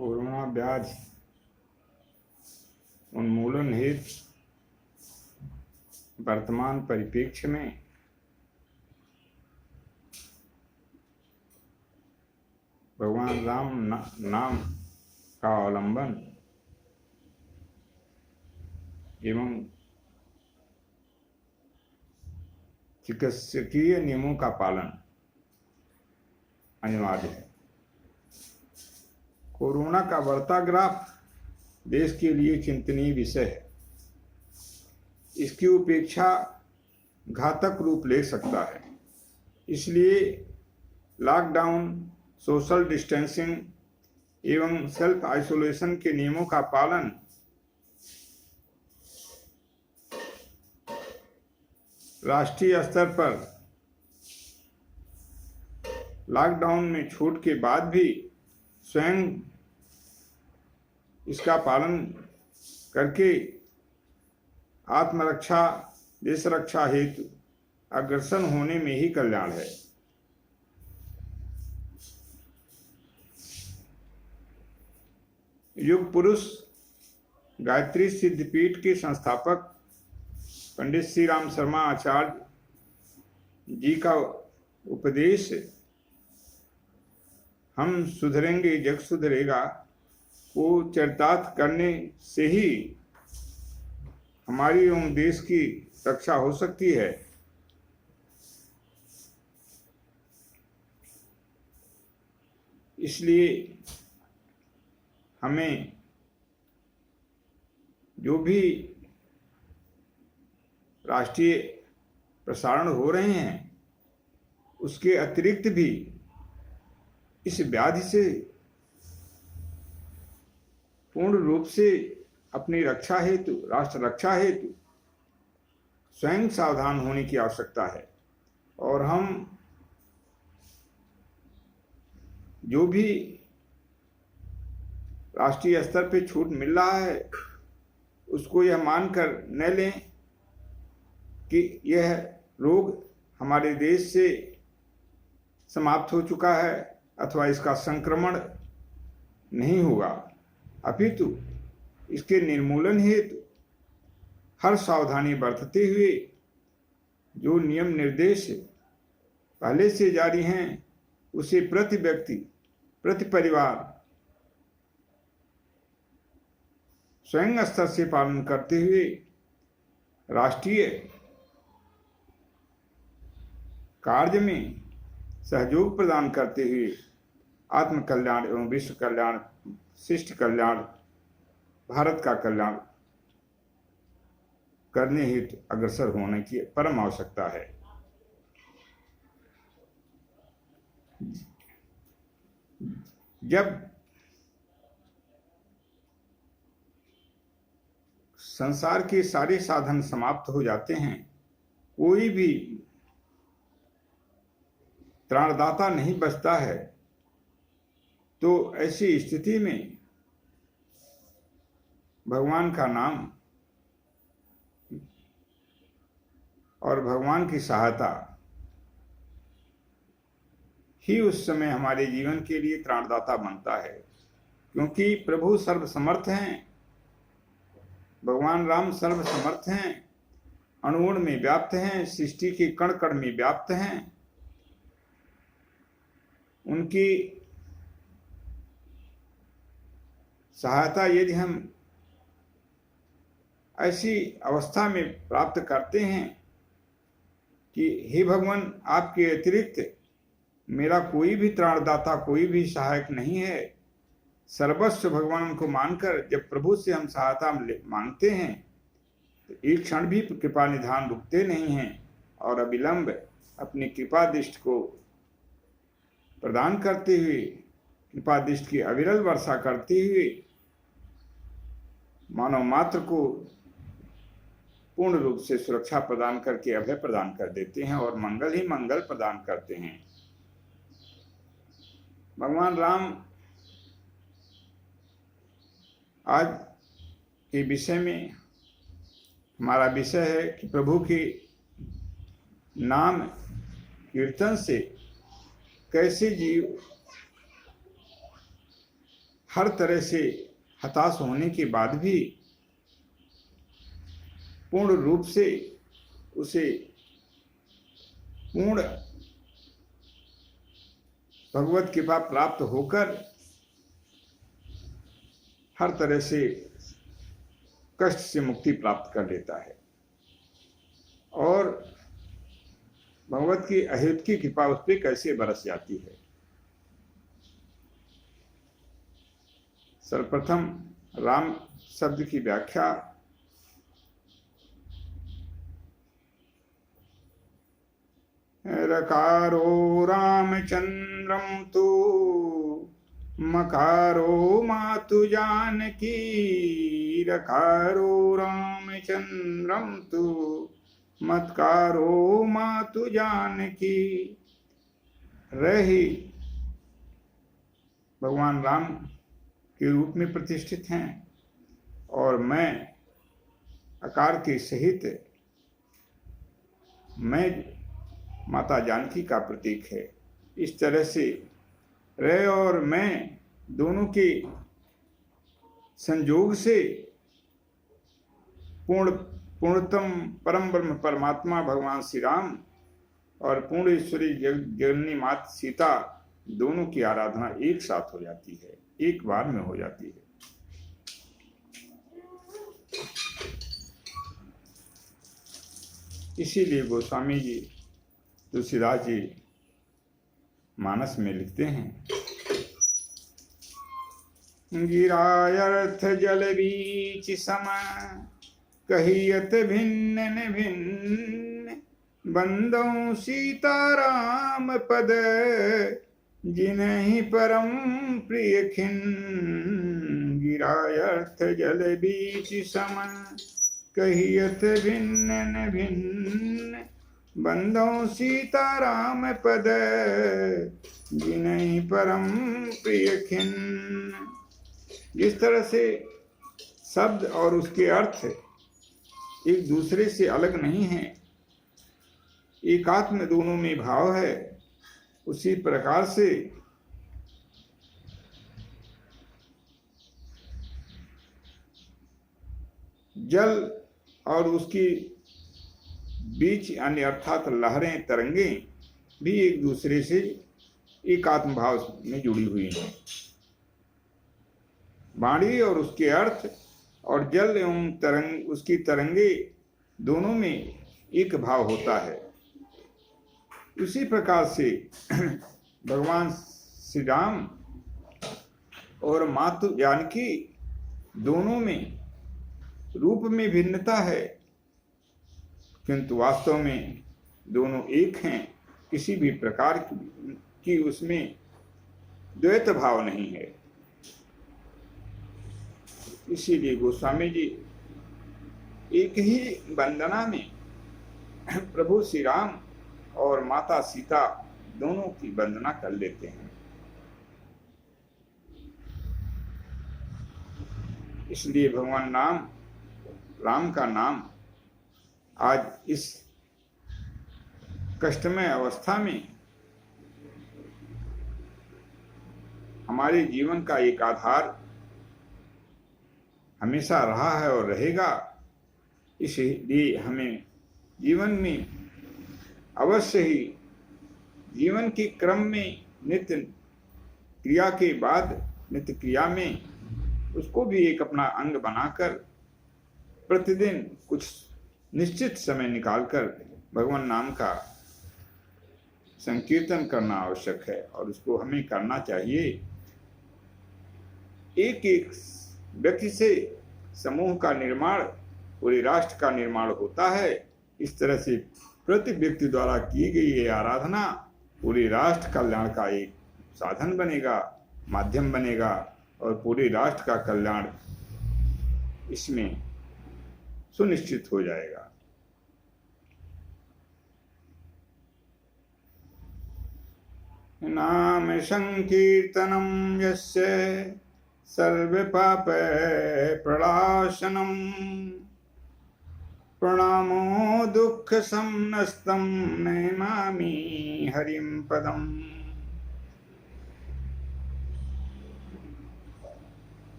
Corona ब्याज उन्मूलन हेतु वर्तमान परिप्रेक्ष्य में भगवान राम नाम का अवलंबन एवं चिकित्सकीय नियमों का पालन अनिवार्य है। कोरोना का बढ़ता ग्राफ देश के लिए चिंतनीय विषय है। इसकी उपेक्षा घातक रूप ले सकता है। इसलिए लॉकडाउन, सोशल डिस्टेंसिंग एवं सेल्फ आइसोलेशन के नियमों का पालन राष्ट्रीय स्तर पर लॉकडाउन में छूट के बाद भी स्वयं इसका पालन करके आत्मरक्षा, देश रक्षा हेतु अग्रसर होने में ही कल्याण है। युग पुरुष गायत्री सिद्धपीठ के संस्थापक पंडित श्री राम शर्मा आचार्य जी का उपदेश हम सुधरेंगे जग सुधरेगा को चरितार्थ करने से ही हमारी एवं देश की रक्षा हो सकती है। इसलिए हमें जो भी राष्ट्रीय प्रसारण हो रहे हैं उसके अतिरिक्त भी इस व्याधि से पूर्ण रूप से अपनी रक्षा हेतु, राष्ट्र रक्षा हेतु स्वयं सावधान होने की आवश्यकता है। और हम जो भी राष्ट्रीय स्तर पे छूट मिल रहा है उसको यह मानकर न लें कि यह रोग हमारे देश से समाप्त हो चुका है अथवा इसका संक्रमण नहीं होगा, अपितु इसके निर्मूलन हेतु हर सावधानी बरतते हुए जो नियम निर्देश पहले से जारी हैं उसे प्रति व्यक्ति, प्रति परिवार स्वयं स्तर से पालन करते हुए राष्ट्रीय कार्य में सहयोग प्रदान करते हुए आत्म कल्याण एवं विश्व कल्याण, शिष्ट कल्याण, भारत का कल्याण करने हेतु अग्रसर होने की परम आवश्यकता है। जब संसार के सारे साधन समाप्त हो जाते हैं, कोई भी त्राणदाता नहीं बचता है, तो ऐसी स्थिति में भगवान का नाम और भगवान की सहायता ही उस समय हमारे जीवन के लिए त्राणदाता बनता है। क्योंकि प्रभु सर्वसमर्थ हैं, भगवान राम सर्वसमर्थ हैं, अणुअणु में व्याप्त हैं, सृष्टि के कण कण में व्याप्त हैं। उनकी सहायता यदि हम ऐसी अवस्था में प्राप्त करते हैं कि हे भगवान, आपके अतिरिक्त मेरा कोई भी त्राणदाता, कोई भी सहायक नहीं है, सर्वस्व भगवान को मानकर जब प्रभु से हम सहायता मांगते हैं तो एक क्षण भी कृपा निधान रुकते नहीं हैं और अविलंब अपनी कृपा दृष्टि को प्रदान करते हुए, कृपा दृष्टि की अविरल वर्षा करते हुए मानव मात्र को पूर्ण रूप से सुरक्षा प्रदान करके अभय प्रदान कर देते हैं और मंगल ही मंगल प्रदान करते हैं। भगवान राम आज के विषय में हमारा विषय है कि प्रभु के नाम कीर्तन से कैसे जीव हर तरह से हताश होने के बाद भी पूर्ण रूप से उसे पूर्ण भगवत कृपा प्राप्त होकर हर तरह से कष्ट से मुक्ति प्राप्त कर लेता है और भगवत की अहेतु की कृपा उस पर कैसे बरस जाती है। सर्वप्रथम राम शब्द की व्याख्या रकारो रामचंद्रम तु मकारो मातु जानकी, रकारो रामचंद्रम तु मत्कारो मातु जानकी। रही भगवान राम के रूप में प्रतिष्ठित हैं और मैं आकार के सहित मैं माता जानकी का प्रतीक है। इस तरह से रह और मैं दोनों के संयोग से पूर्णतम परम ब्रह्म परमात्मा भगवान श्री राम और पूर्ण ईश्वरी जननी माता सीता दोनों की आराधना एक साथ हो जाती है, एक बार में हो जाती है। इसीलिए गोस्वामी जी तुलसीदास जी मानस में लिखते हैं, गिरायर्थ जल बीच सम कहियत भिन्न भिन्न, बंदों सीताराम पद जिन्हि परम प्रिय खिन्न। गिरायर्थ जल बीच सम कहियत भिन्न भिन्न, बंदों सीताराम पद जिन्हि परम प्रिय खिन्न। जिस तरह से शब्द और उसके अर्थ एक दूसरे से अलग नहीं है, एकात्म दोनों में भाव है, उसी प्रकार से जल और उसकी बीच यानी अर्थात लहरें तरंगें भी एक दूसरे से एकात्म भाव में जुड़ी हुई हैं। वाणी और उसके अर्थ और जल एवं तरंग उसकी तरंगे दोनों में एक भाव होता है। उसी प्रकार से भगवान श्री राम और मातु जानकी दोनों में रूप में भिन्नता है, किंतु वास्तव में दोनों एक हैं। किसी भी प्रकार की उसमें द्वैत भाव नहीं है। इसीलिए गोस्वामी जी एक ही वंदना में प्रभु श्री राम और माता सीता दोनों की वंदना कर लेते हैं। इसलिए भगवान राम का नाम आज इस कष्टमय अवस्था में हमारे जीवन का एक आधार हमेशा रहा है और रहेगा। इसलिए हमें जीवन में अवश्य ही जीवन के क्रम में नित्य क्रिया के बाद नित्य क्रिया में उसको भी एक अपना अंग बनाकर प्रतिदिन कुछ निश्चित समय निकालकर भगवान नाम का संकीर्तन करना आवश्यक है और उसको हमें करना चाहिए। एक एक व्यक्ति से समूह का निर्माण, पूरे राष्ट्र का निर्माण होता है। इस तरह से प्रति व्यक्ति द्वारा की गई ये आराधना पूरे राष्ट्र कल्याण का एक साधन बनेगा, माध्यम बनेगा और पूरे राष्ट्र का कल्याण इसमें सुनिश्चित हो जाएगा। नाम संकीर्तनम यस्य सर्व पाप प्रणाशनम, प्रणामो दुख समनस्तम नमामि हरिम पदम।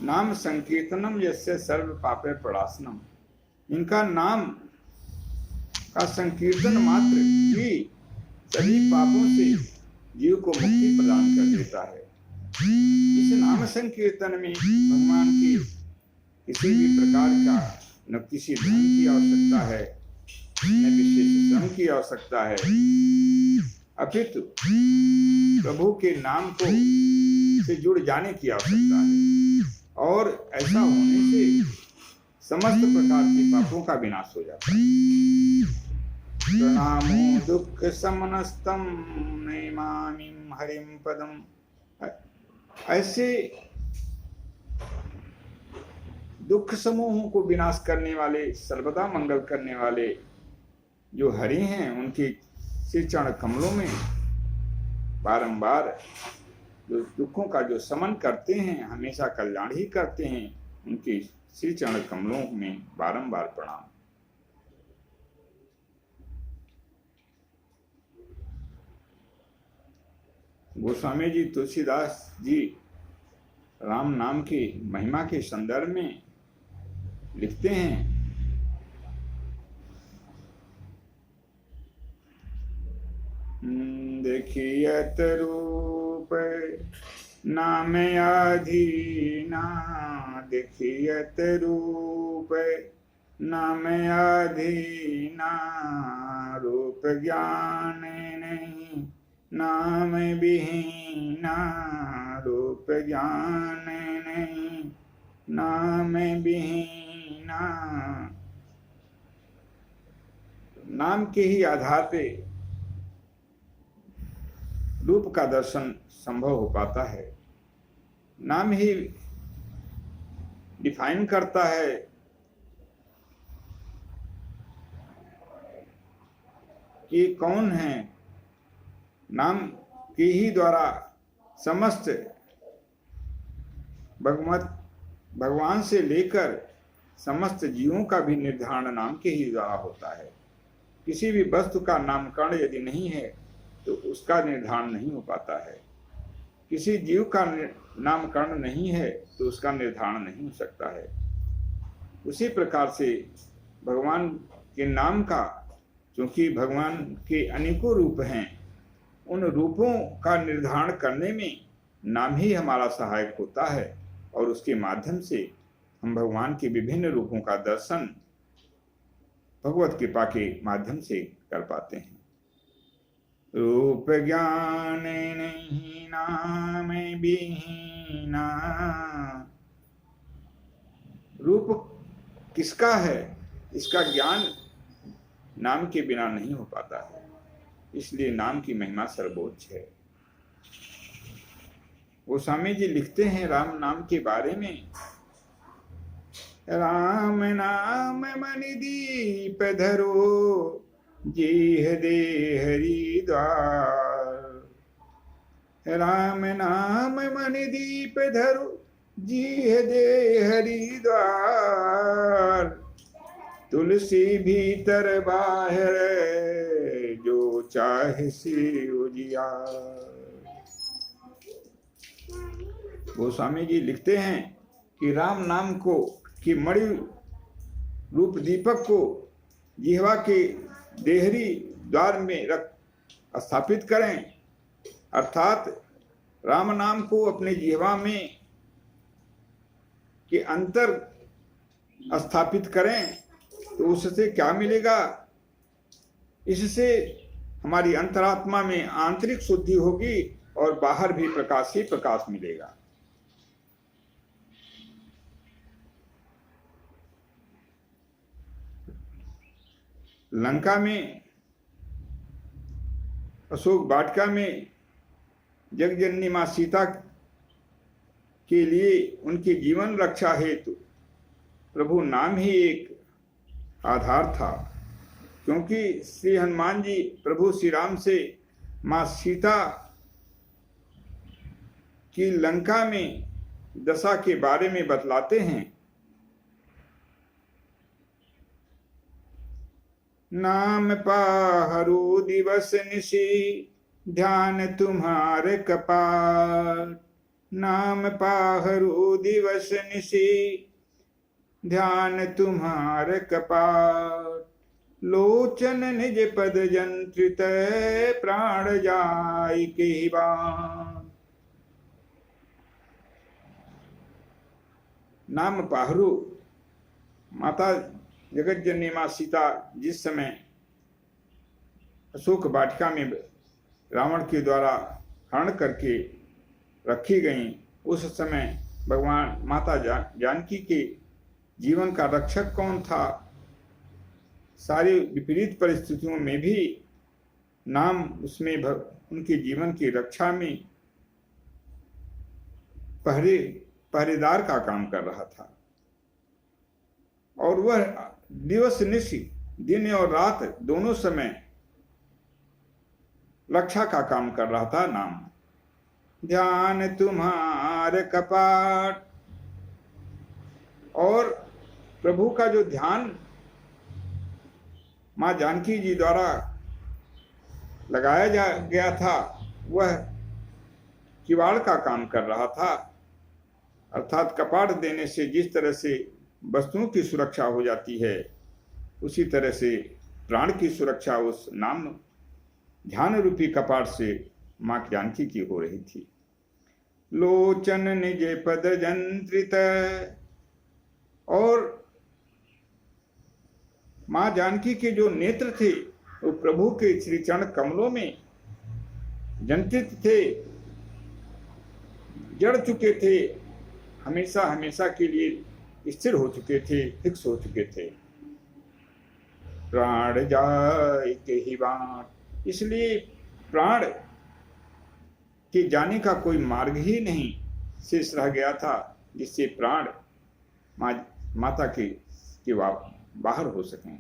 नाम संकीर्तनम यस्य सर्व पापे प्रणाशनम। इनका नाम का संकीर्तन मात्र ही सभी पापों से जीव को मुक्ति प्रदान कर देता है। इस नाम संकीर्तन में भगवान की किसी भी प्रकार का न किसी धन की आवश्यकता है, न विशेष श्रम की आवश्यकता है, अपितु प्रभु के नाम को से जुड़ जाने की आवश्यकता है। और ऐसा होने से समस्त प्रकार के पापों का विनाश हो जाता है। प्रणामो दुख समनस्तम नैमानिम हरिम पदम। ऐसे दुख समूहों को विनाश करने वाले, सर्वदा मंगल करने वाले जो हरि हैं, उनके श्री चरण कमलों में बारंबार जो दुखों का जो समन करते हैं, हमेशा कल्याण ही करते हैं, उनके श्री चरण कमलों में बारंबार प्रणाम। गोस्वामी जी तुलसीदास जी राम नाम की महिमा के संदर्भ में लिखते हैं, देखियत रूप नाम अधीना, देखियत रूप नाम अधीना, रूप ज्ञान नहीं नाम विहीना, रूप ज्ञान नहीं नाम विहीना। नाम के ही आधार पे रूप का दर्शन संभव हो पाता है। नाम ही डिफाइन करता है कि कौन है। नाम के ही द्वारा समस्त भगवान से लेकर समस्त जीवों का भी निर्धारण नाम के ही द्वारा होता है। किसी भी वस्तु का नामकरण यदि नहीं है तो उसका निर्धारण नहीं हो पाता है। किसी जीव का नामकरण नहीं है तो उसका निर्धारण नहीं हो सकता है। उसी प्रकार से भगवान के नाम का, क्योंकि भगवान के अनेकों रूप हैं, उन रूपों का निर्धारण करने में नाम ही हमारा सहायक होता है और उसके माध्यम से हम भगवान के विभिन्न रूपों का दर्शन भगवत कृपा के माध्यम से कर पाते हैं। रूप ज्ञान नहीं नाम विहीना। रूप किसका है, इसका ज्ञान नाम के बिना नहीं हो पाता है, इसलिए नाम की महिमा सर्वोच्च है। गोस्वामी जी लिखते हैं राम नाम के बारे में, राम नाम मनि दीप धरो, जीह दे हरि द्वार। राम नाम मनि दीप धरो, जीह दे हरि द्वार। तुलसी भीतर बाहर, जो चाहे से उजियार। गोस्वामी जी लिखते हैं कि राम नाम को कि मणि रूप दीपक को जिह्वा के देहरी द्वार में रख स्थापित करें, अर्थात राम नाम को अपने जिह्वा में के अंतर स्थापित करें तो उससे क्या मिलेगा? इससे हमारी अंतरात्मा में आंतरिक शुद्धि होगी और बाहर भी प्रकाश ही प्रकाश मिलेगा। लंका में अशोक वाटिका में जगजननी मां सीता के लिए उनकी जीवन रक्षा हेतु प्रभु नाम ही एक आधार था, क्योंकि श्री हनुमान जी प्रभु श्री राम से मां सीता की लंका में दशा के बारे में बतलाते हैं। नाम पाहरो दिवस निशि, ध्यान तुम्हारे कपार। नाम पाहरु दिवस निशि, ध्यान तुम्हार कपाट। लोचन निज पद जंत्रित, प्राण जाय के बाण। नाम पाहरु, माता जगत जननी मां सीता जिस समय अशोक वाटिका में रावण के द्वारा हरण करके रखी गई, उस समय भगवान माता जानकी के जीवन का रक्षक कौन था? सारी विपरीत परिस्थितियों में भी नाम उसमें उनके जीवन की रक्षा में पहरेदार का काम कर रहा था। और वह दिवस निशि, दिन और रात दोनों समय रक्षा का काम कर रहा था नाम। ध्यान तुम्हार कपाट, और प्रभु का जो ध्यान मां जानकी जी द्वारा लगाया गया था, वह किवाड़ का काम कर रहा था। अर्थात कपाट देने से जिस तरह से वस्तुओं की सुरक्षा हो जाती है, उसी तरह से प्राण की सुरक्षा उस नाम ध्यान रूपी कपाट से मां जानकी की हो रही थी। लोचन निज पद जंत्रित, और मां जानकी के जो नेत्र थे वो प्रभु के श्री चरण कमलों में जंत्रित थे, जड़ चुके थे, हमेशा हमेशा के लिए स्थिर हो चुके थे, फिक्स हो चुके थे। प्राण जाय के ही बाट, इसलिए प्राण के जाने का कोई मार्ग ही नहीं शेष रह गया था, जिससे प्राण माता के बाहर हो सकें।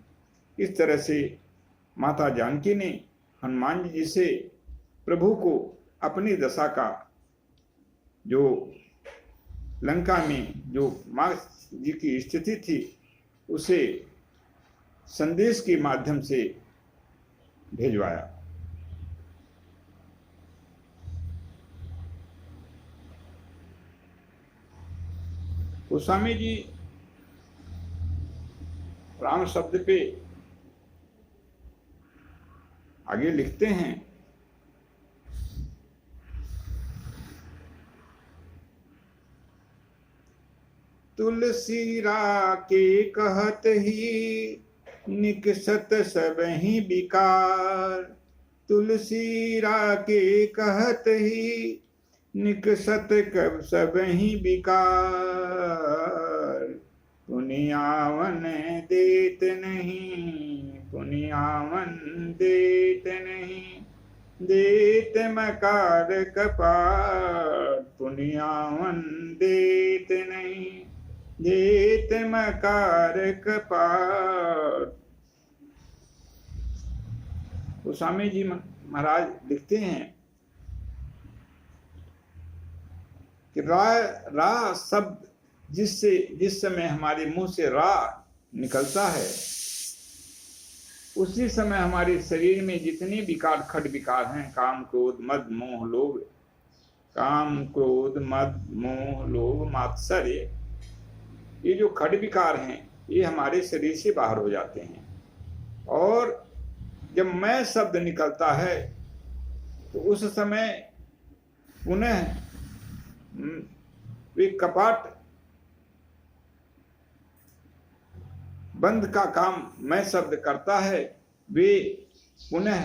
इस तरह से माता जानकी ने हनुमान जी से प्रभु को अपनी दशा का, जो लंका में जो मां जी की स्थिति थी, उसे संदेश के माध्यम से भेजवाया। गोस्वामी जी राम शब्द पे आगे लिखते हैं, तुलसी रा के कहत ही, निकसत सब ही विकार। तुलसी रा के कहत ही, निकसत कब सब ही विकार। पुनियावन देत नहीं, पुनियावन देत नहीं, देत मकार कपाट। पुनियावन देत नहीं, देत मकार कपाट। गोस्वामी जी महाराज लिखते हैं कि रा शब्द जिस समय हमारे मुंह से रा निकलता है, उसी समय हमारे शरीर में जितने विकार, खट विकार हैं, काम क्रोध मद मोह लोभ, काम क्रोध मद मोह लोभ मात्सर्य, ये जो खट विकार हैं, ये हमारे शरीर से बाहर हो जाते हैं। और जब मैं शब्द निकलता है तो उस समय पुनः वे कपाट बंद का काम मैं शब्द करता है, वे पुनः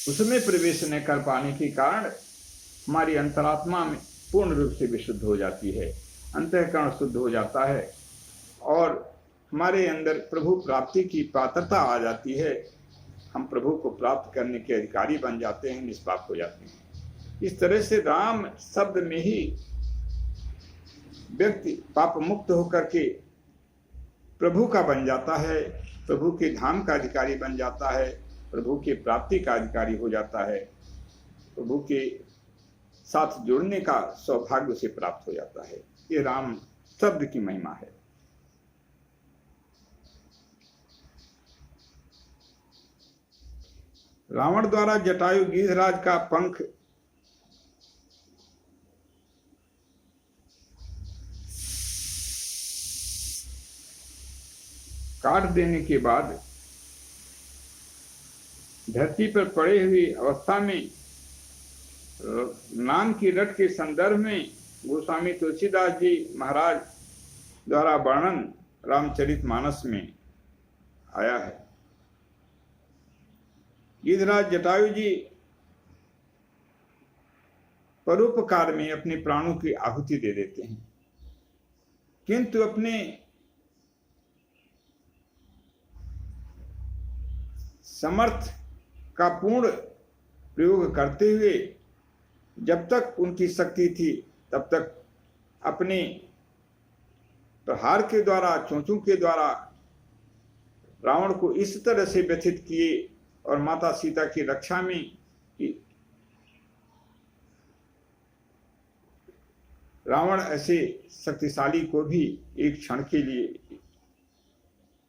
उसमें प्रवेश न कर पाने के कारण हमारी अंतरात्मा में पूर्ण रूप से विशुद्ध हो जाती है, अंतःकरण शुद्ध हो जाता है और हमारे अंदर प्रभु प्राप्ति की पात्रता आ जाती है। हम प्रभु को प्राप्त करने के अधिकारी बन जाते हैं, निष्पाप हो जाते हैं। इस तरह से राम शब्द में ही व्यक्ति पाप मुक्त होकर के प्रभु का बन जाता है, प्रभु के धाम का अधिकारी बन जाता है, प्रभु के प्राप्ति का अधिकारी हो जाता है, प्रभु के साथ जुड़ने का सौभाग्य से प्राप्त हो जाता है। ये राम शब्द की महिमा है। रावण द्वारा जटायु गिरिराज का पंख काट देने के बाद धरती पर पड़े हुई अवस्था में नाम की रट के संदर्भ में गोस्वामी तुलसीदास जी महाराज द्वारा वर्णन रामचरितमानस में आया है। गिरिराज जटायु जी परोपकार में अपने प्राणों की आहुति दे देते हैं, किंतु अपने समर्थ का पूर्ण प्रयोग करते हुए जब तक उनकी शक्ति थी तब तक अपने प्रहार के द्वारा, चोंचों के द्वारा रावण को इस तरह से व्यथित किए और माता सीता की रक्षा में रावण ऐसे शक्तिशाली को भी एक क्षण के लिए,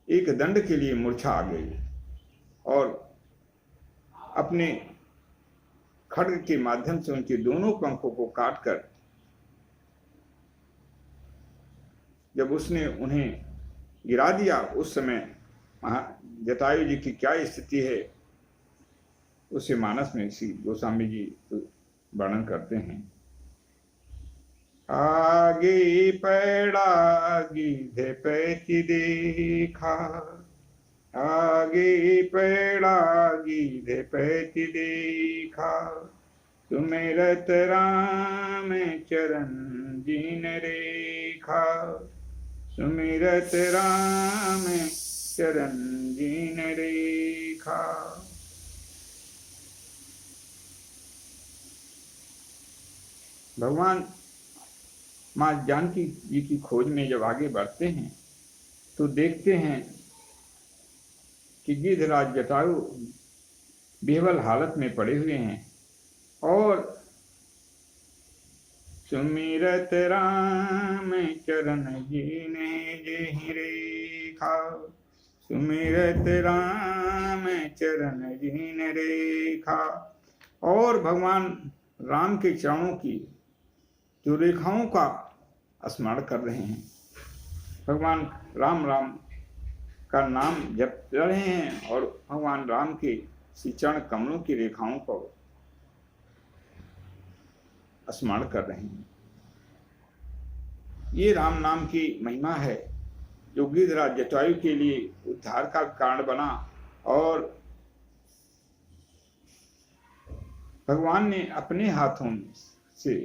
एक दंड के लिए मूर्छा आ गई और अपने खड्ग के माध्यम से उनके दोनों पंखों को काटकर जब उसने उन्हें गिरा दिया, उस समय जटायु जी की क्या स्थिति है उसे मानस में श्री गोस्वामी जी वर्णन करते हैं। आगे पैड़ा गिधे पैति देखा, आगे पैड़ा गिधे पैति देखा, सुमिरत राम चरण जिन रेखा, सुमिरत राम चरण जिन रेखा। भगवान माँ जानकी जी की खोज में जब आगे बढ़ते हैं तो देखते हैं कि गिरिराज जटायु बेहवल हालत में पड़े हुए हैं और सुमिरत राम चरण जिने जेहि रेखा, सुमिरत राम चरण जिन रेखा। और भगवान राम के चरणों की जो रेखाओं का स्मरण कर रहे हैं, भगवान राम राम का नाम जप रहे हैं और भगवान राम के श्री चरण कमलों की रेखाओं को स्मरण कर रहे हैं। ये राम नाम की महिमा है जो गिरिराज जटायु के लिए उद्धार का कारण बना और भगवान ने अपने हाथों से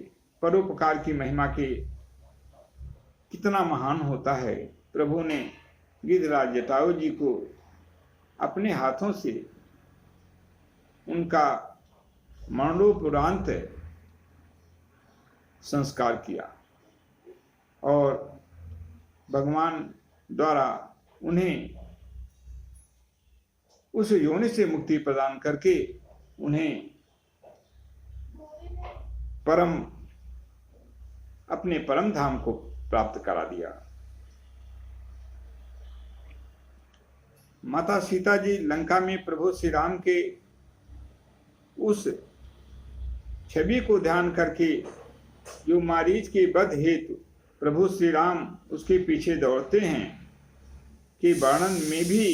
परोपकार की महिमा के कितना महान होता है। प्रभु ने गिरिराज जटायु जी को अपने हाथों से उनका मरणोपरांत संस्कार किया और भगवान द्वारा उन्हें उस योनि से मुक्ति प्रदान करके उन्हें अपने परम धाम को प्राप्त करा दिया। माता सीता जी लंका में प्रभु श्री राम के उस छवि को ध्यान करके जो मारीच के वध हेतु प्रभु श्री राम उसके पीछे दौड़ते हैं कि वर्णन में भी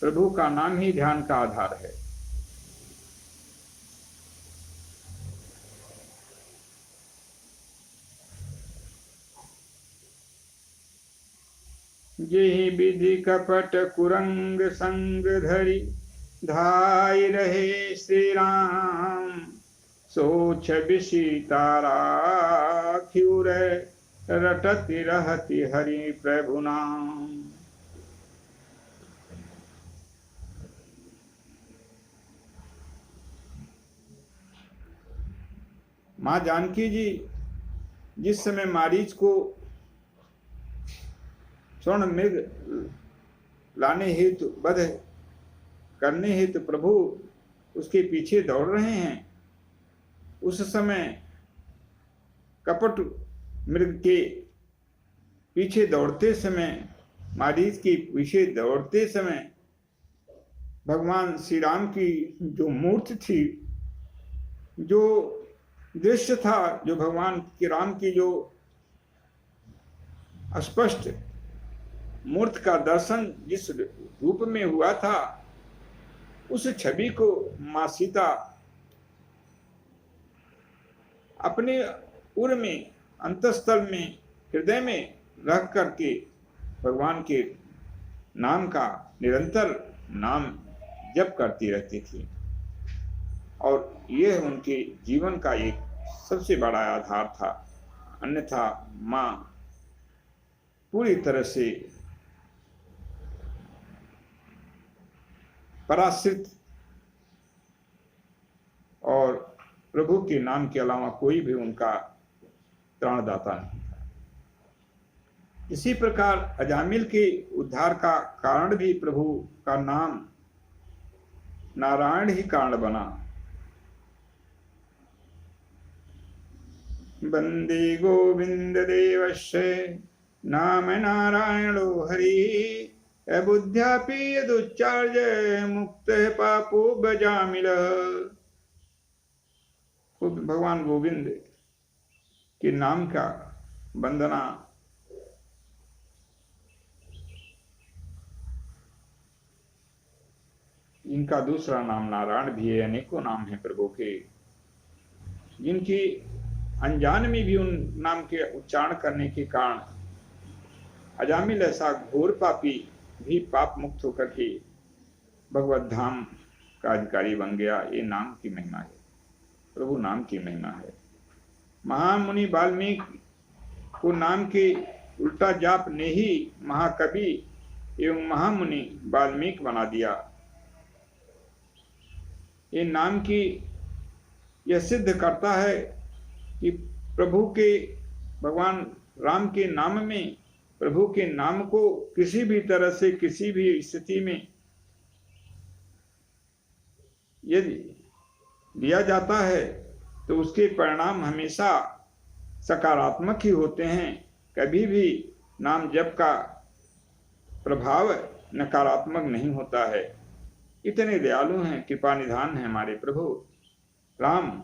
प्रभु का नाम ही ध्यान का आधार है। जेहि विधि कपट कुरंग संग धरि धाई रहे श्री राम, सोच सीता राखिउ रटति रहति हरि प्रभु नाम। माँ जानकी जी जिस समय मारीच को स्वर्ण मृग लाने हेतु वध करने हेतु प्रभु उसके पीछे दौड़ रहे हैं, उस समय कपट मृग के पीछे दौड़ते समय, मारीच के पीछे दौड़ते समय भगवान श्री राम की जो मूर्ति थी, जो दृश्य था, जो भगवान के राम की जो स्पष्ट मूर्त का दर्शन जिस रूप में हुआ था, उस छवि को मां सीता अपने उर में, अंतस्थल में, हृदय में रख करके भगवान के नाम का निरंतर नाम जप करती रहती थी। और यह उनके जीवन का एक सबसे बड़ा आधार था। अन्यथा मां पूरी तरह से पराश्रित और प्रभु के नाम के अलावा कोई भी उनका त्राणदाता नहीं था। इसी प्रकार अजामिल के उद्धार का कारण भी प्रभु का नाम नारायण ही कारण बना। वंदे गोविंद देवस्य नाम नारायणो हरि अबुद्ध्यापि यदुच्चार्य मुक्त पापो बजामिल। भगवान गोविंद के नाम का वंदना इनका दूसरा नाम नारायण भी है। अनेकों नाम है प्रभु के, जिनकी अनजान में भी उन नाम के उच्चारण करने के कारण अजामिल ऐसा घोर पापी भी पाप मुक्त होकर के भगवत धाम का अधिकारी बन गया। ये नाम की महिमा है, प्रभु नाम की महिमा है। महामुनि वाल्मीकि को नाम के उल्टा जाप ने ही महाकवि एवं महामुनि वाल्मीकि बना दिया। ये नाम की यह सिद्ध करता है कि प्रभु के, भगवान राम के नाम में प्रभु के नाम को किसी भी तरह से, किसी भी स्थिति में यदि लिया जाता है तो उसके परिणाम हमेशा सकारात्मक ही होते हैं। कभी भी नाम जप का प्रभाव नकारात्मक नहीं होता है। इतने दयालु हैं, कृपा निधान है हमारे प्रभु राम।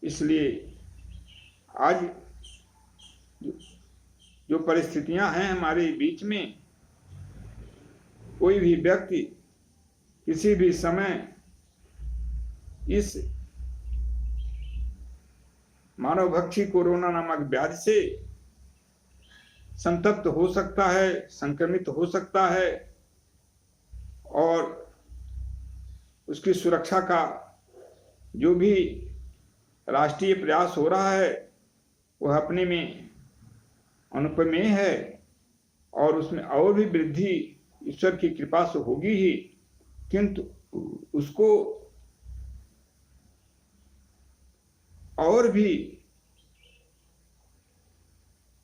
इसलिए आज जो परिस्थितियां हैं हमारे बीच में, कोई भी व्यक्ति किसी भी समय इस मानवभक्षी कोरोना नामक व्याधि से संतप्त हो सकता है, संक्रमित हो सकता है, और उसकी सुरक्षा का जो भी राष्ट्रीय प्रयास हो रहा है वह अपने में अनुपमेय है, और उसमें और भी वृद्धि ईश्वर की कृपा से होगी ही। किंतु उसको और भी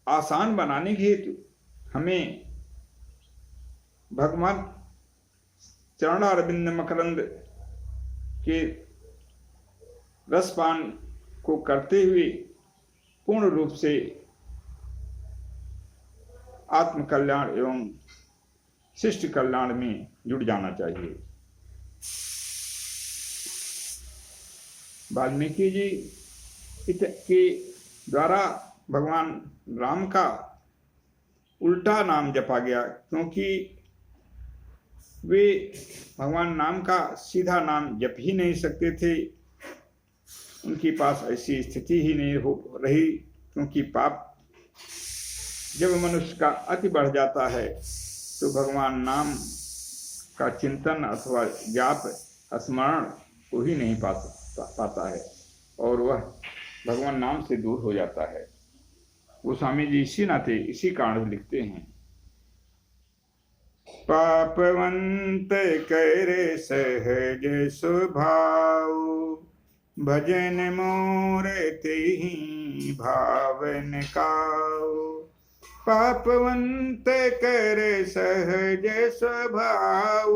आसान बनाने के हेतु हमें भगवान चरणारविंद मकरंद के रसपान को करते हुए पूर्ण रूप से आत्म कल्याण एवं शिष्ट कल्याण में जुड़ जाना चाहिए। वाल्मीकि जी के द्वारा भगवान राम का उल्टा नाम जपा गया, क्योंकि वे भगवान नाम का सीधा नाम जप ही नहीं सकते थे। उनके पास ऐसी स्थिति ही नहीं हो रही, क्योंकि पाप जब मनुष्य का अति बढ़ जाता है तो भगवान नाम का चिंतन अथवा जाप स्मरण को ही नहीं पाता है, और वह भगवान नाम से दूर हो जाता है। वो स्वामी जी इसी नाते, इसी कारण लिखते हैं, पापवंत करे सहज स्वभाव, भजन मोरे तेहि भावन काऊ। पापवंत करे सहज स्वभाव,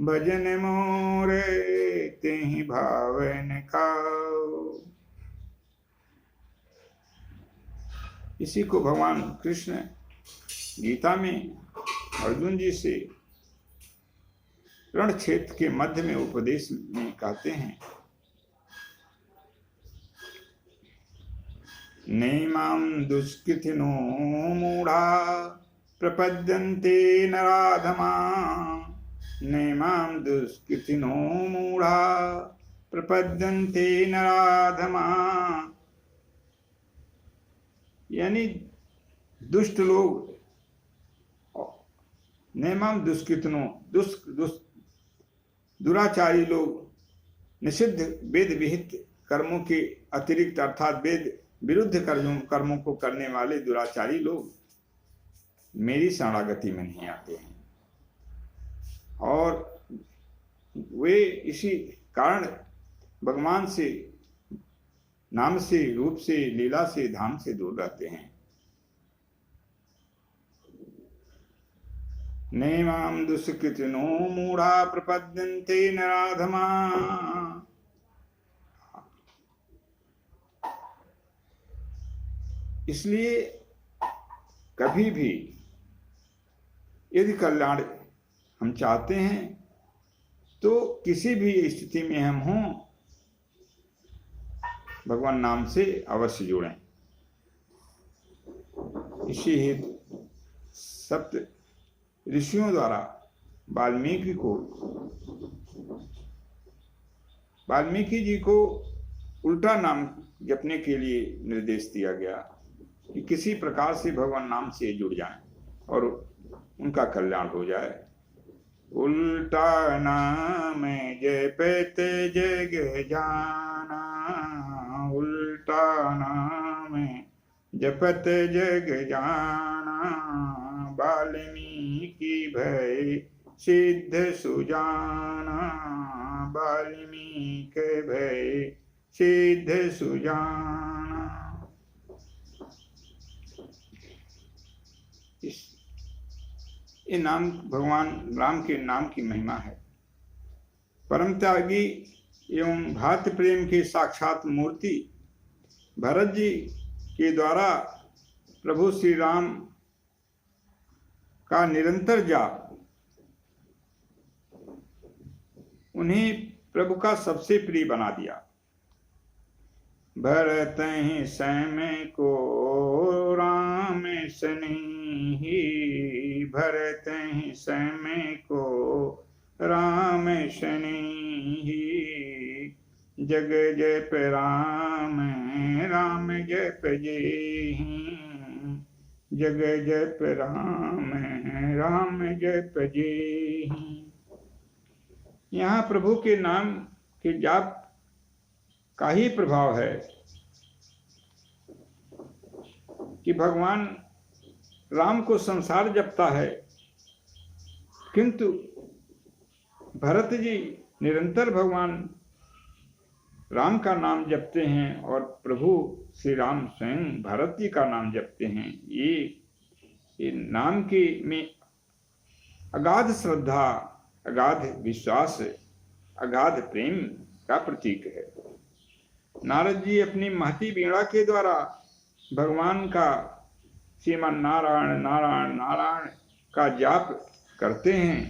भजन मोरे तेहि भावन काऊ। इसी को भगवान कृष्ण गीता में अर्जुन जी से रण क्षेत्र के मध्य में उपदेश में कहते हैं, नैमां दुष्कृतिनो मूढ़ा प्रपद्यन्ते नराधमा। नैमां दुष्कृतिनो मूढ़ा प्रपद्यन्ते नराधमा। यानी दुष्ट लोग, नैमां दुष्कृतिनो दुराचारी लोग, निषिद्ध वेद विहित कर्मों के अतिरिक्त अर्थात वेद विरुद्ध कर्मों को करने वाले दुराचारी लोग मेरी शरणागति में नहीं आते हैं, और वे इसी कारण भगवान से, नाम से, रूप से, लीला से, धाम से दूर रहते हैं। नैमां दुष्कृतिनो मूढ़ा प्रपद्यन्ते नराधमा। इसलिए कभी भी यदि कल्याण हम चाहते हैं तो किसी भी स्थिति में हम हों, भगवान नाम से अवश्य जुड़ें। इसी हेतु सप्त ऋषियों द्वारा वाल्मीकि जी को उल्टा नाम जपने के लिए निर्देश दिया गया कि किसी प्रकार से भगवान नाम से जुड़ जाएं और उनका कल्याण हो जाए। उल्टा नाम जपत जग जाना, उल्टा नाम जपत जग जाना, वाल्मीकि भय सिद्ध सुजाना, वाल्मीकि भय सिद्ध सुजाना। ये नाम भगवान राम के नाम की महिमा है। परम त्यागी एवं भात प्रेम के साक्षात मूर्ति भरत जी के द्वारा प्रभु श्री राम का निरंतर जाप उन्हें प्रभु का सबसे प्रिय बना दिया। भरत ही समय को राम स्नेही, भरत ही समय को राम स्नेही, जग जप राम राम जप जेहि, जग जप राम राम जप जेहि। यहाँ प्रभु के नाम के जाप का ही प्रभाव है कि भगवान राम को संसार जपता है, किंतु भरत जी निरंतर भगवान राम का नाम जपते हैं और प्रभु श्री राम स्वयं भरत जी का नाम जपते हैं। ये नाम के में अगाध श्रद्धा, अगाध विश्वास, अगाध प्रेम का प्रतीक है। नारद जी अपनी महती वीणा के द्वारा भगवान का श्रीमान नारायण नारायण नारायण का जाप करते हैं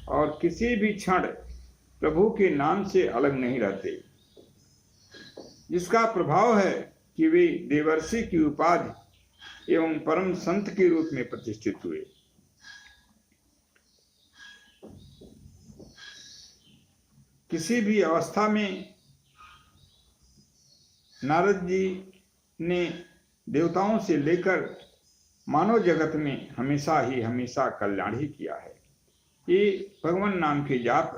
और किसी भी क्षण प्रभु के नाम से अलग नहीं रहते, जिसका प्रभाव है कि वे देवर्षि की उपाधि एवं परम संत के रूप में प्रतिष्ठित हुए। किसी भी अवस्था में नारद जी ने देवताओं से लेकर मानव जगत में हमेशा कल्याण ही किया है। ये भगवान नाम के जाप,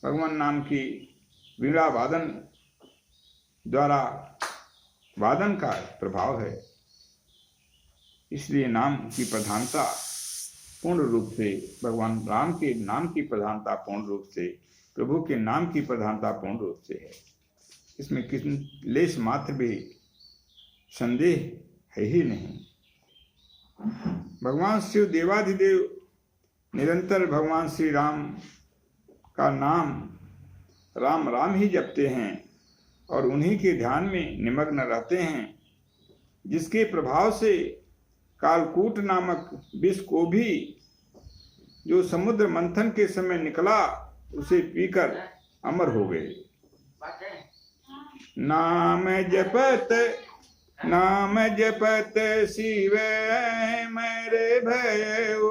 भगवान नाम की वीणा वादन द्वारा वादन का प्रभाव है। इसलिए नाम की प्रधानता पूर्ण रूप से, भगवान राम के नाम की प्रधानता पूर्ण रूप से, प्रभु के नाम की प्रधानता पूर्ण रूप से है। इसमें किसी लेश मात्र भी संदेह है ही नहीं। भगवान शिव देवाधिदेव निरंतर भगवान श्री राम का नाम राम राम ही जपते हैं और उन्हीं के ध्यान में निमग्न रहते हैं, जिसके प्रभाव से कालकूट नामक विष को भी जो समुद्र मंथन के समय निकला उसे पीकर अमर हो गए। नाम जपत नाम जपत शिव मेरे भयो,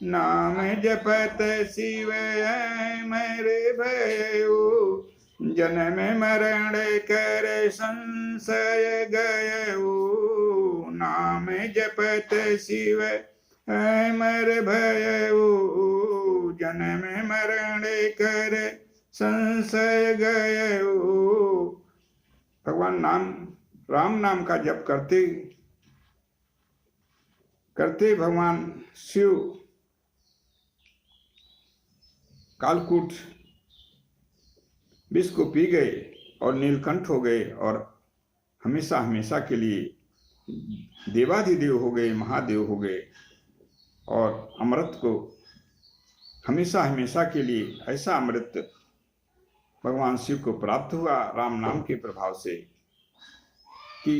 नाम जपत शिव मेरे भयो, जन्म मरण कर संशय गयो, नाम जपत शिव मेरे भयो, जन्म मरण कर संशय गयो। भगवान राम नाम का जप करते करते भगवान शिव कालकूट विष को पी गए और नीलकंठ हो गए और हमेशा हमेशा के लिए देवाधिदेव हो गए, महादेव हो गए और अमृत को हमेशा हमेशा के लिए ऐसा अमृत भगवान शिव को प्राप्त हुआ राम नाम के प्रभाव से कि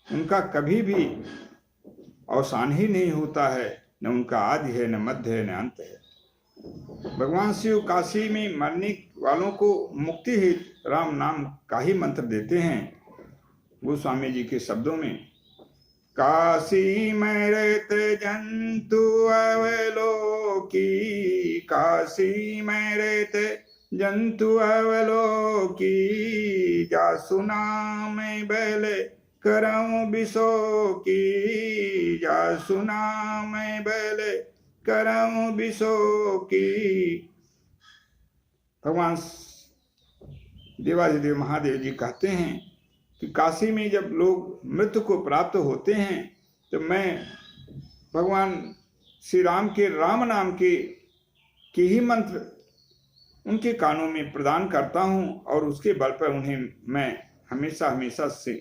उनका कभी भी अवसान ही नहीं होता है, न उनका आदि है, न मध्य है, न अंत है। भगवान शिव काशी में मरने वालों को मुक्ति हेतु राम नाम का ही मंत्र देते हैं। गोस्वामी जी के शब्दों में, काशी में रहते जंतु अवलोकी, काशी में रहते जंतु अवलोकी, जासु नाम बैल करऊं बिसो की, जासु नाम बैल करऊं बिसो की। भगवान देवाधिदेव महादेव जी कहते हैं कि काशी में जब लोग मृत्यु को प्राप्त होते हैं तो मैं भगवान श्री राम के राम नाम के ही मंत्र उनके कानों में प्रदान करता हूं और उसके बल पर उन्हें मैं हमेशा हमेशा से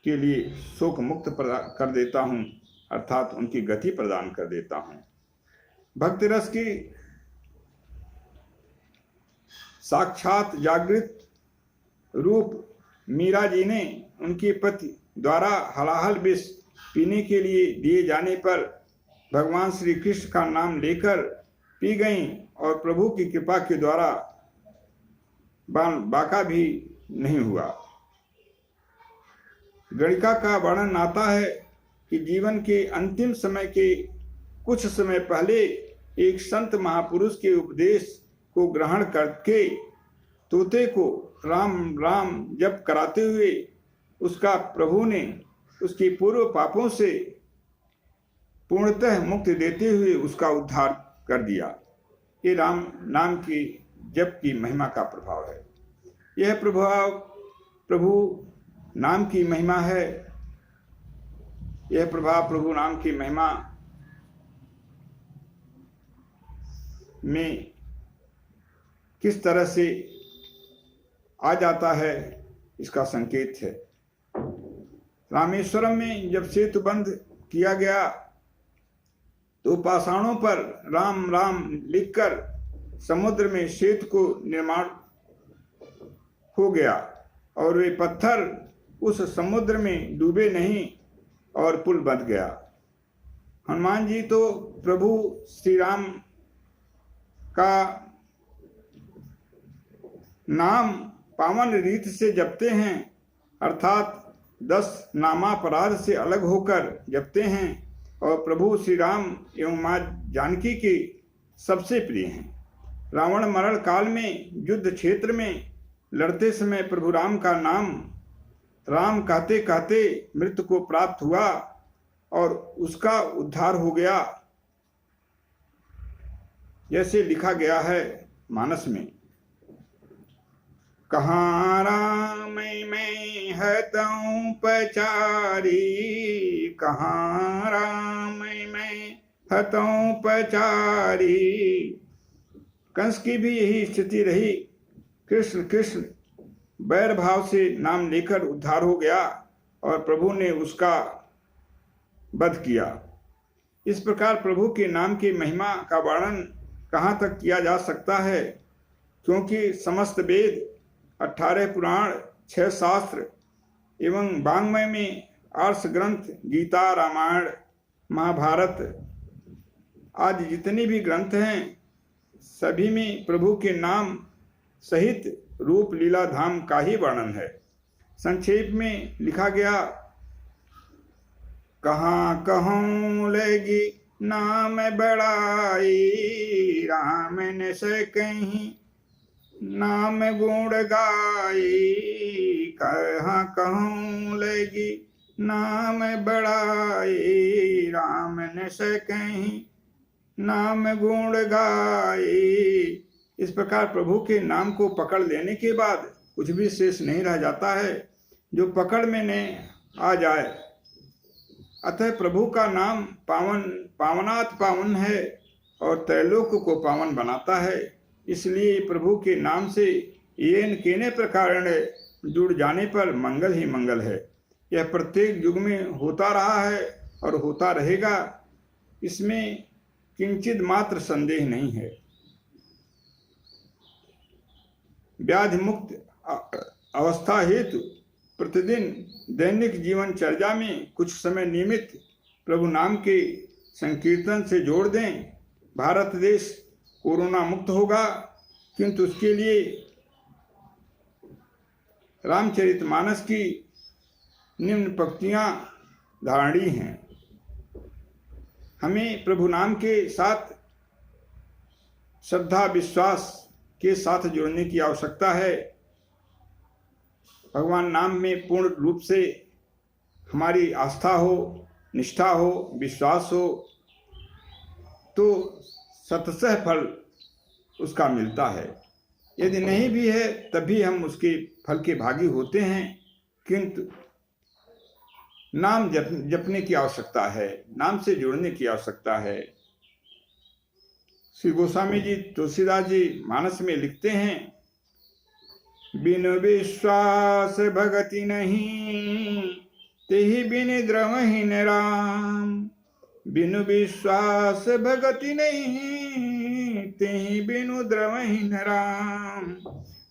के लिए शोक मुक्त कर देता हूं, अर्थात उनकी गति प्रदान कर देता हूं। भक्त रस की साक्षात जागृत रूप मीरा जी ने उनके पति द्वारा हलाहल विष पीने के लिए दिए जाने पर भगवान श्री कृष्ण का नाम लेकर पी गईं और प्रभु की कृपा के द्वारा बाका भी नहीं हुआ। गणिका का वर्णन आता है कि जीवन के अंतिम समय के कुछ समय पहले एक संत महापुरुष के उपदेश को ग्रहण करके तोते को राम राम जप कराते हुए उसका प्रभु ने उसके पूर्व पापों से पूर्णतः मुक्ति देते हुए उसका उद्धार कर दिया। ये राम नाम की जप की महिमा का प्रभाव है। यह प्रभाव प्रभु नाम की महिमा है। यह प्रभाव प्रभु नाम की महिमा में किस तरह से आ जाता है इसका संकेत है। रामेश्वरम में जब सेतु बंद किया गया तो पाषाणों पर राम राम लिखकर समुद्र में सेतु को निर्माण हो गया और वे पत्थर उस समुद्र में डूबे नहीं और पुल बन गया। हनुमान जी तो प्रभु श्री राम का नाम पावन रीत से जपते हैं, अर्थात 10 नामापराध से अलग होकर जपते हैं और प्रभु श्री राम एवं मां जानकी के सबसे प्रिय हैं। रावण मरण काल में युद्ध क्षेत्र में लड़ते समय प्रभु राम का नाम राम कहते कहते मृत्यु को प्राप्त हुआ और उसका उद्धार हो गया, जैसे लिखा गया है मानस में। कहाँ राम में हतऊं पचारी, कहाँ राम में हतऊं पचारी। कंस की भी यही स्थिति रही। कृष्ण कृष्ण बैर भाव से नाम लेकर उद्धार हो गया और प्रभु ने उसका वध किया। इस प्रकार प्रभु के नाम की महिमा का वर्णन कहाँ तक किया जा सकता है, क्योंकि समस्त वेद, 18 पुराण, 6 शास्त्र एवं वाङ्मय में आर्ष ग्रंथ गीता, रामायण, महाभारत आदि जितने भी ग्रंथ हैं सभी में प्रभु के नाम सहित रूप लीला धाम का ही वर्णन है। संक्षेप में लिखा गया, कहाँ कहूँ लगी नाम बड़ाई, राम ने से कहीं नाम गुण गाई। कहाँ कहूँ लगी नाम बड़ाई, राम ने से कहीं नाम गुण गाई। इस प्रकार प्रभु के नाम को पकड़ लेने के बाद कुछ भी शेष नहीं रह जाता है जो पकड़ में न आ जाए। अतः प्रभु का नाम पावनात् पावन है और त्रैलोक को पावन बनाता है। इसलिए प्रभु के नाम से येन केने प्रकारेण जुड़ जाने पर मंगल ही मंगल है। यह प्रत्येक युग में होता रहा है और होता रहेगा, इसमें किंचित मात्र संदेह नहीं है। व्याधि मुक्त अवस्था हेतु प्रतिदिन दैनिक जीवन चर्या में कुछ समय नियमित प्रभु नाम के संकीर्तन से जोड़ दें। भारत देश कोरोना मुक्त होगा, किंतु उसके लिए रामचरितमानस की निम्न पंक्तियां धारणी हैं। हमें प्रभु नाम के साथ श्रद्धा विश्वास के साथ जुड़ने की आवश्यकता है। भगवान नाम में पूर्ण रूप से हमारी आस्था हो, निष्ठा हो, विश्वास हो तो शतशः फल उसका मिलता है। यदि नहीं भी है तभी हम उसके फल के भागी होते हैं, किंतु नाम जपने की आवश्यकता है, नाम से जुड़ने की आवश्यकता है। श्री गोस्वामी जी तुलसीदास जी मानस में लिखते हैं, बिनु विश्वास भगति नहीं, तेहि बिन द्रवहि न राम। बिनु विश्वास भगति नहीं, तेहि बिनु द्रवहि न राम।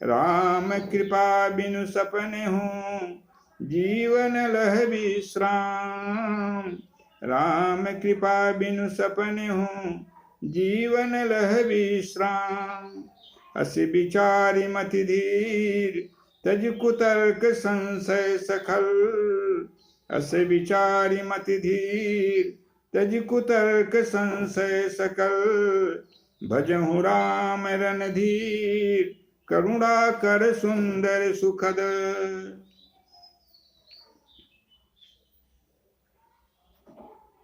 राम कृपा बिनु सपने हूँ, जीवन लह विश्राम। राम कृपा बिनु सपने हूँ, जीवन लह विश्राम। अस विचारि मति धीर, तज कुतर्क संशय सखल। अस विचारि मति धीर, तज कुतर्क संशय सकल। भजहु राम रणधीर, करुणा कर सुंदर सुखद।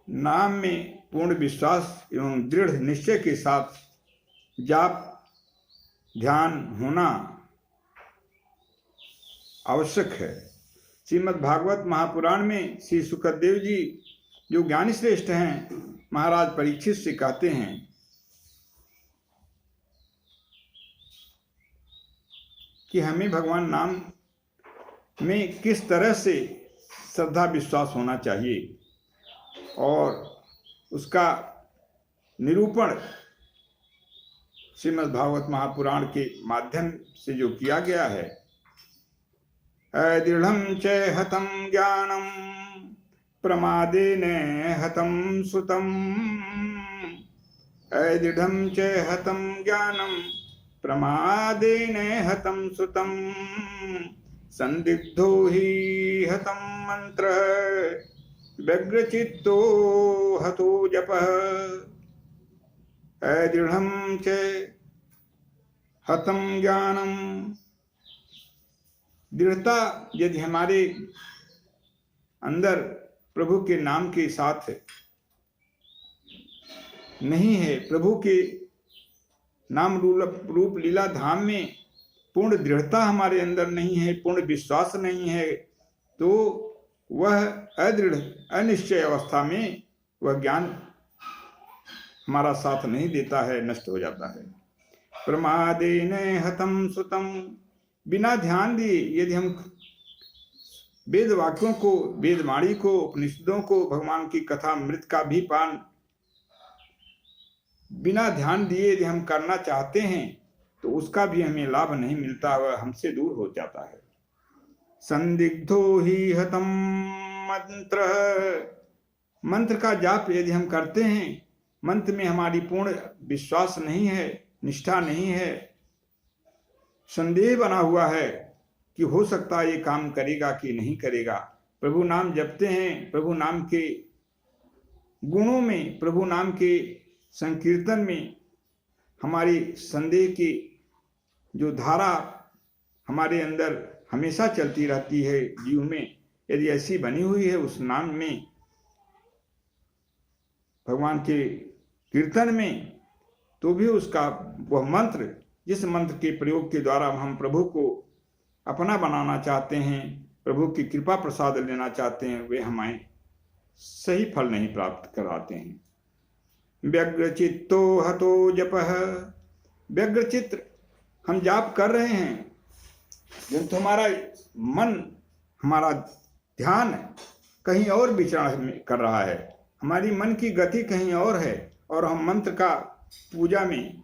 नाम में पूर्ण विश्वास एवं दृढ़ निश्चय के साथ जाप ध्यान होना आवश्यक है। श्रीमद् भागवत महापुराण में श्री सुखदेव जी जो ज्ञानी श्रेष्ठ हैं, महाराज परीक्षित से कहते हैं कि हमें भगवान नाम में किस तरह से श्रद्धा विश्वास होना चाहिए और उसका निरूपण श्रीमद् भागवत महापुराण के माध्यम से जो किया गया है। अदृढ़ं च हतं ज्ञानं, प्रमादेन हतं सुतं। अदृढ़ं च हतं ज्ञानं, प्रमादेन हतं सुतं। संदिग्धो हि हतं मंत्रः, व्यग्रचित्तो हतो जपः। अदृढ़ं च हतं ज्ञानम। दृढ़ता यदि हमारे अंदर प्रभु के नाम के साथ नहीं है, प्रभु के नाम रूप लीला धाम में पूर्ण दृढ़ता हमारे अंदर नहीं है, पूर्ण विश्वास नहीं है, तो वह अदृढ़ अनिश्चय अवस्था में वह ज्ञान हमारा साथ नहीं देता है, नष्ट हो जाता है। प्रमादेन हतं सुतं। बिना ध्यान दिए यदि हम वेद वाक्यों को, वेदवाणी को, उपनिषदों को, भगवान की कथा मृत का भी पान बिना ध्यान दिए यदि हम करना चाहते हैं तो उसका भी हमें लाभ नहीं मिलता, वह हमसे दूर हो जाता है। संदिग्धो ही हतं मंत्र। मंत्र का जाप यदि हम करते हैं, मंत्र में हमारी पूर्ण विश्वास नहीं है, निष्ठा नहीं है, संदेह बना हुआ है, कि हो सकता है ये काम करेगा कि नहीं करेगा। प्रभु नाम जपते हैं, प्रभु नाम के गुणों में, प्रभु नाम के संकीर्तन में हमारी संदेह की जो धारा हमारे अंदर हमेशा चलती रहती है जीव में, यदि ऐसी बनी हुई है उस नाम में, भगवान के कीर्तन में, तो भी उसका वह मंत्र, जिस मंत्र के प्रयोग के द्वारा हम प्रभु को अपना बनाना चाहते हैं, प्रभु की कृपा प्रसाद लेना चाहते हैं, वे हमें सही फल नहीं प्राप्त कराते हैं। व्यग्र चित्तो हतो जपः, व्यग्र चित्त हम जाप कर रहे हैं, किंतु हमारा मन, हमारा ध्यान कहीं और विचरण कर रहा है, हमारी मन की गति कहीं और है, और हम मंत्र का पूजा में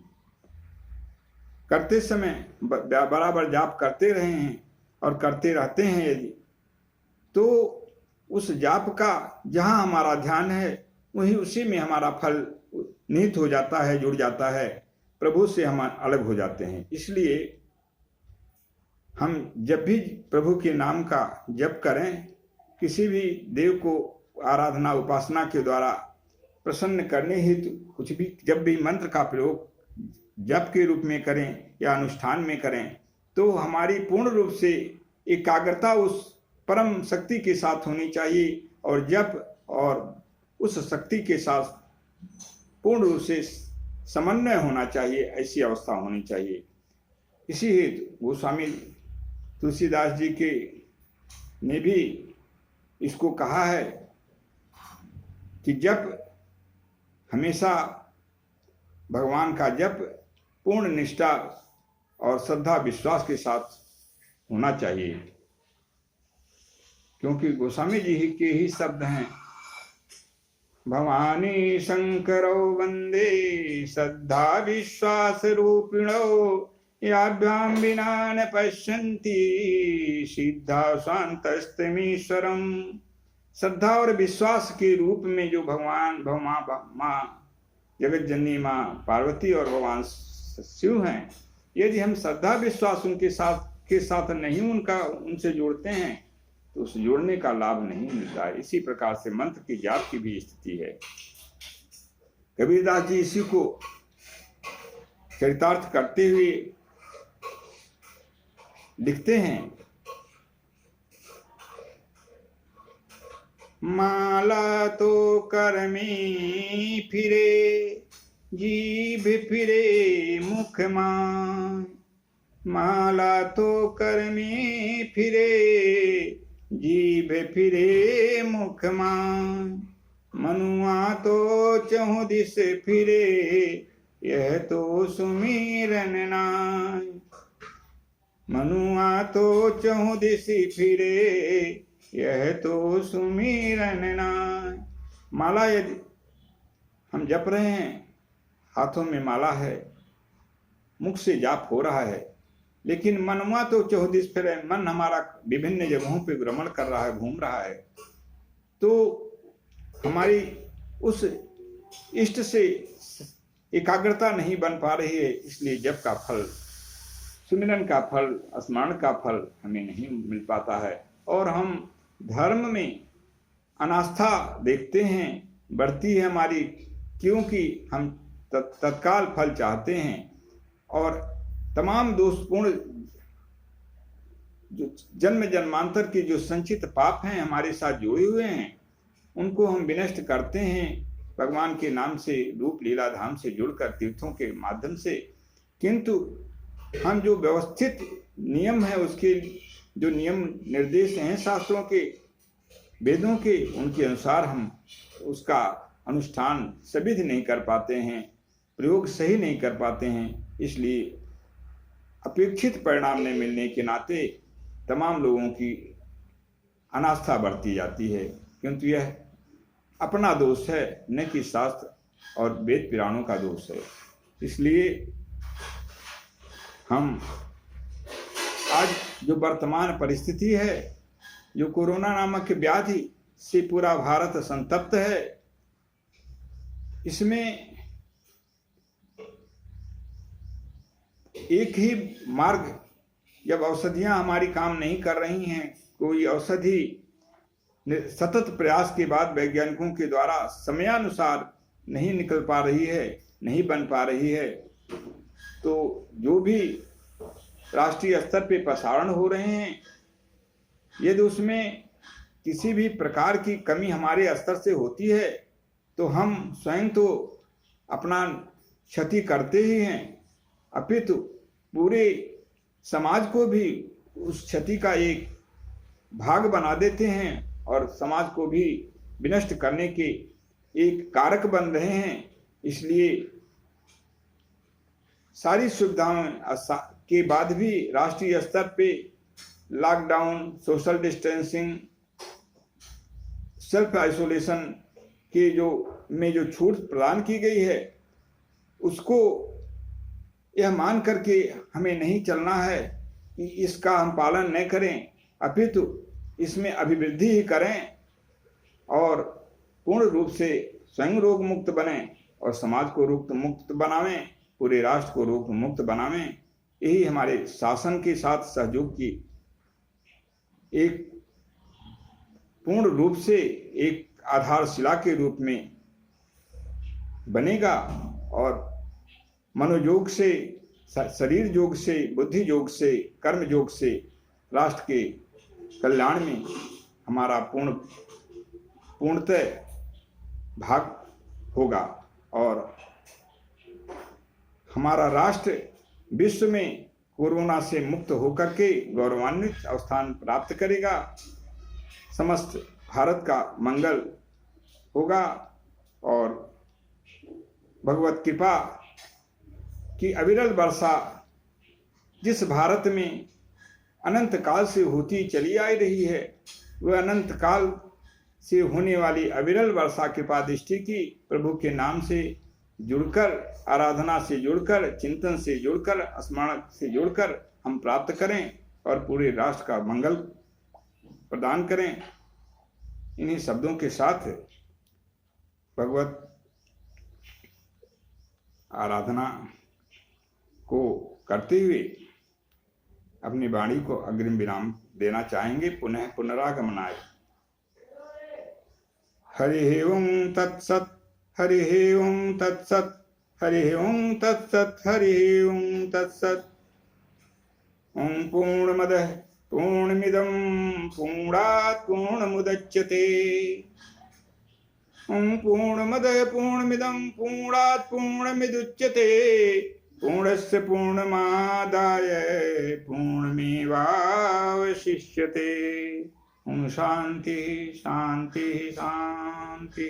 करते समय बराबर जाप करते रहे हैं और करते रहते हैं यदि, तो उस जाप का जहाँ हमारा ध्यान है वहीं उसी में हमारा फल निहित हो जाता है, जुड़ जाता है, प्रभु से हम अलग हो जाते हैं। इसलिए हम जब भी प्रभु के नाम का जप करें, किसी भी देव को आराधना उपासना के द्वारा प्रसन्न करने हेतु कुछ भी जब भी मंत्र का प्रयोग जप के रूप में करें या अनुष्ठान में करें, तो हमारी पूर्ण रूप से एकाग्रता उस परम शक्ति के साथ होनी चाहिए, और जप और उस शक्ति के साथ पूर्ण रूप से समन्वय होना चाहिए, ऐसी अवस्था होनी चाहिए। इसी हेतु गोस्वामी तुलसीदास जी के ने भी इसको कहा है कि जप हमेशा भगवान का जप पूर्ण निष्ठा और श्रद्धा विश्वास के साथ होना चाहिए, क्योंकि गोस्वामी जी के ही शब्द हैं, भवानी शंकरो वंदे श्रद्धा विश्वास रूपिणो याभ्याम विना न पश्यन्ति सिद्धा स्वान्तस्तमीश्वरम। श्रद्धा और विश्वास के रूप में जो भगवान माँ जगत जननी माँ पार्वती और भगवान शिव हैं, यदि हम श्रद्धा विश्वास उनके साथ नहीं उनसे जोड़ते हैं तो उस जोड़ने का लाभ नहीं मिलता है। इसी प्रकार से मंत्र की जाप की भी स्थिति है। कबीरदास जी इसी को चरितार्थ करते हुए लिखते हैं, माला तो कर में फिरे जीभ फिरे मुख मान, माला तो कर में फिरे जीभ फिरे मुख मान, मनुआ तो चहुँ दिस फिरे यह तो सुमिरन नाय, मनुआ तो चहुँ दिस फिरे यह तो सुमिरन नाय। माला यदि हम जप रहे हैं, हाथों में माला है, मुख से जाप हो रहा है, लेकिन मनवा तो चौदिस फिरे, मन हमारा विभिन्न जगहों पे भ्रमण कर रहा है, घूम रहा है, तो हमारी उस इष्ट से एकाग्रता नहीं बन पा रही है। इसलिए जप का फल, सुमिरन का फल, स्मरण का फल हमें नहीं मिल पाता है, और हम धर्म में अनास्था देखते हैं, बढ़ती है हमारी, क्योंकि हम तत्काल फल चाहते हैं, और तमाम दोषपूर्ण जो जन्म जन्मांतर के जो संचित पाप हैं हमारे साथ जुड़े हुए हैं, उनको हम विनष्ट करते हैं भगवान के नाम से, रूप लीला धाम से जुड़कर, तीर्थों के माध्यम से। किंतु हम जो व्यवस्थित नियम है, उसके जो नियम निर्देश हैं शास्त्रों के, वेदों के, उनके अनुसार हम उसका अनुष्ठान सविध नहीं कर पाते हैं, प्रयोग सही नहीं कर पाते हैं। इसलिए अपेक्षित परिणाम न मिलने के नाते तमाम लोगों की अनास्था बढ़ती जाती है, किंतु यह अपना दोष है, न कि शास्त्र और वेद पुराणों का दोष है। इसलिए हम आज जो वर्तमान परिस्थिति है, जो कोरोना नामक व्याधि से पूरा भारत संतप्त है, इसमें एक ही मार्ग जब औषधियां हमारी काम नहीं कर रही हैं, कोई औषधि सतत प्रयास के बाद वैज्ञानिकों के द्वारा समयानुसार नहीं निकल पा रही है, नहीं बन पा रही है, तो जो भी राष्ट्रीय स्तर पे प्रसारण हो रहे हैं, यदि उसमें किसी भी प्रकार की कमी हमारे स्तर से होती है तो हम स्वयं तो अपना क्षति करते ही हैं, अपितु पूरे समाज को भी उस क्षति का एक भाग बना देते हैं और समाज को भी विनष्ट करने के एक कारक बन रहे हैं। इसलिए सारी सुविधाओं के बाद भी राष्ट्रीय स्तर पे lockdown, social distancing, self isolation के जो छूट प्रदान की गई है, उसको यह मान करके हमें नहीं चलना है कि इसका हम पालन न करें, अपितु इसमें अभिवृद्धि ही करें और पूर्ण रूप से स्वयं रोग मुक्त बने और समाज को रोग मुक्त बनावें, पूरे राष्ट्र को रोग मुक्त बनावें। यही हमारे शासन के साथ सहयोग की एक पूर्ण रूप से एक आधारशिला के रूप में बनेगा और मनोयोग से, शरीर योग से, बुद्धि योग से, कर्म योग से राष्ट्र के कल्याण में हमारा पूर्णतः भाग होगा और हमारा राष्ट्र विश्व में कोरोना से मुक्त होकर के गौरवान्वित स्थान प्राप्त करेगा। समस्त भारत का मंगल होगा और भगवत कृपा की अविरल वर्षा जिस भारत में अनंत काल से होती चली आ रही है, वह अनंत काल से होने वाली अविरल वर्षा कृपा दृष्टि की प्रभु के नाम से जुड़कर, आराधना से जुड़कर, चिंतन से जुड़कर, स्मरण से जुड़कर हम प्राप्त करें और पूरे राष्ट्र का मंगल प्रदान करें। इन्हीं शब्दों के साथ भगवत आराधना को करते हुए अपनी वाणी को अग्रिम विराम देना चाहेंगे। पुनः पुनरागमनाय। हरि ओम तत्सत्, हरि ओम तत्सत्, हरि ओम तत्सत्, हरि ओम तत्सत्। ओम पूर्णमदः पूर्णमिदं पूर्णात् पूर्णमुदच्यते। ओम पूर्णमदः पूर्णमिदं पूर्णात् पूर्णमुदच्यते। पूर्णस्य पूर्णमादाय पूर्णमेवावशिष्यते। ओम शांति शांति शांति।